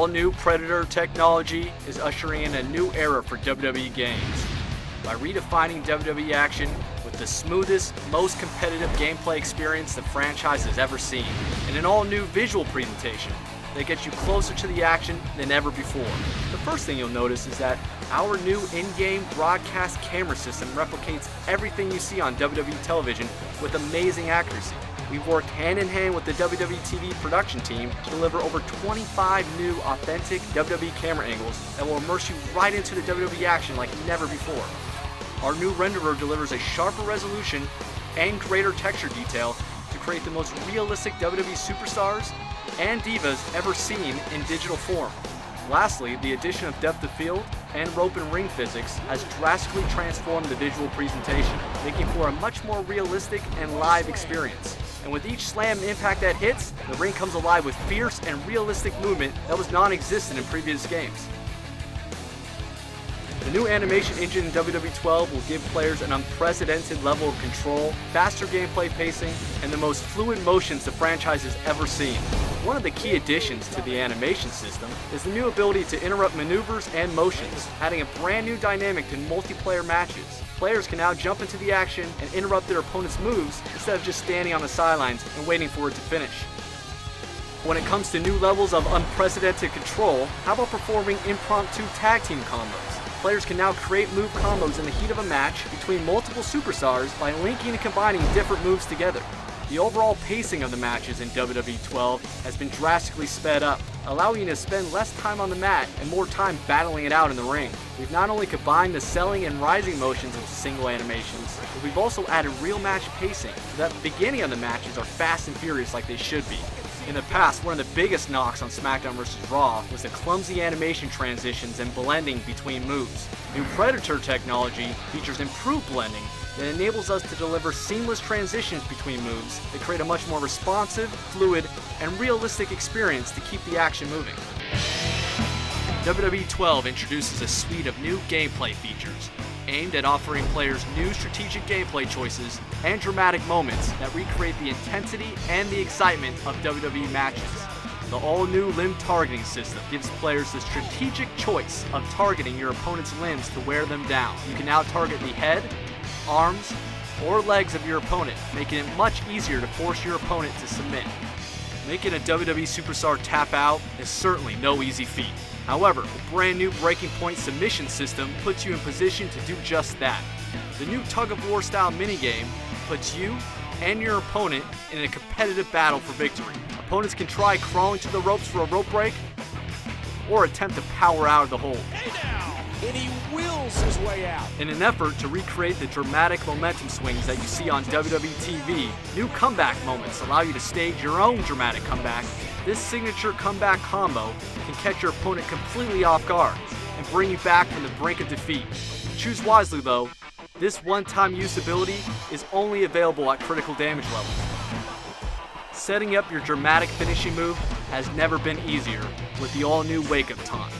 all-new Preadator Technology is ushering in a new era for WWE games by redefining WWE action with the smoothest, most competitive gameplay experience the franchise has ever seen, and an all-new visual presentation that gets you closer to the action than ever before. The first thing you'll notice is that our new in-game broadcast camera system replicates everything you see on WWE television with amazing accuracy. We've worked hand-in-hand with the WWE TV production team to deliver over 25 new authentic WWE camera angles that will immerse you right into the WWE action like never before. Our new renderer delivers a sharper resolution and greater texture detail to create the most realistic WWE superstars and divas ever seen in digital form. Lastly, the addition of depth of field and rope and ring physics has drastically transformed the visual presentation, making for a much more realistic and live experience. And with each slam and impact that hits, the ring comes alive with fierce and realistic movement that was non-existent in previous games. The new animation engine in WWE 12 will give players an unprecedented level of control, faster gameplay pacing, and the most fluid motions the franchise has ever seen. One of the key additions to the animation system is the new ability to interrupt maneuvers and motions, adding a brand new dynamic to multiplayer matches. Players can now jump into the action and interrupt their opponent's moves instead of just standing on the sidelines and waiting for it to finish. When it comes to new levels of unprecedented control, how about performing impromptu tag team combos? Players can now create move combos in the heat of a match between multiple superstars by linking and combining different moves together. The overall pacing of the matches in WWE 12 has been drastically sped up, allowing you to spend less time on the mat and more time battling it out in the ring. We've not only combined the selling and rising motions into single animations, but we've also added real match pacing so that the beginning of the matches are fast and furious like they should be. In the past, one of the biggest knocks on SmackDown vs. Raw was the clumsy animation transitions and blending between moves. New Preadator technology features improved blending that enables us to deliver seamless transitions between moves that create a much more responsive, fluid, and realistic experience to keep the action moving. WWE 12 introduces a suite of new gameplay features aimed at offering players new strategic gameplay choices and dramatic moments that recreate the intensity and the excitement of WWE matches. The all-new limb targeting system gives players the strategic choice of targeting your opponent's limbs to wear them down. You can now target the head, arms, or legs of your opponent, making it much easier to force your opponent to submit. Making a WWE superstar tap out is certainly no easy feat. However, the brand new breaking point submission system puts you in position to do just that. The new tug-of-war style minigame puts you and your opponent in a competitive battle for victory. Opponents can try crawling to the ropes for a rope break or attempt to power out of the hold. And he wills his way out. In an effort to recreate the dramatic momentum swings that you see on WWE TV, new comeback moments allow you to stage your own dramatic comeback. This signature comeback combo can catch your opponent completely off guard and bring you back from the brink of defeat. Choose wisely though, this one-time use ability is only available at critical damage levels. Setting up your dramatic finishing move has never been easier with the all-new wake-up taunt.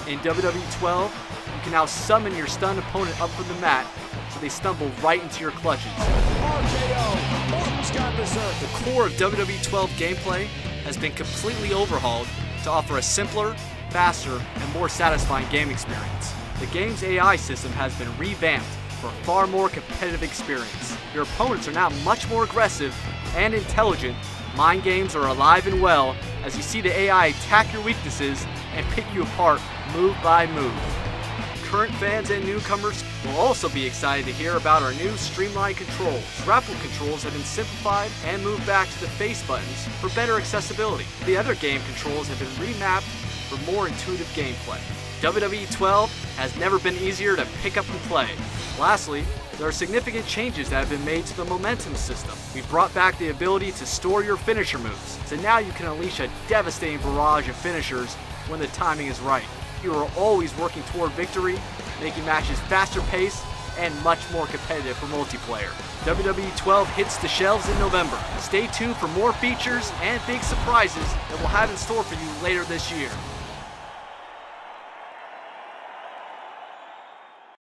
In WWE 12, you can now summon your stunned opponent up from the mat so they stumble right into your clutches. RKO, Orton's got dessert. The core of WWE 12 gameplay has been completely overhauled to offer a simpler, faster, and more satisfying game experience. The game's AI system has been revamped for a far more competitive experience. Your opponents are now much more aggressive and intelligent. Mind games are alive and well as you see the AI attack your weaknesses and pick you apart move by move. Current fans and newcomers will also be excited to hear about our new streamlined controls. Grapple controls have been simplified and moved back to the face buttons for better accessibility. The other game controls have been remapped for more intuitive gameplay. WWE 12 has never been easier to pick up and play. Lastly, there are significant changes that have been made to the momentum system. We brought back the ability to store your finisher moves, so now you can unleash a devastating barrage of finishers when the timing is right. You are always working toward victory, making matches faster paced and much more competitive for multiplayer. WWE 12 hits the shelves in November. Stay tuned for more features and big surprises that we'll have in store for you later this year.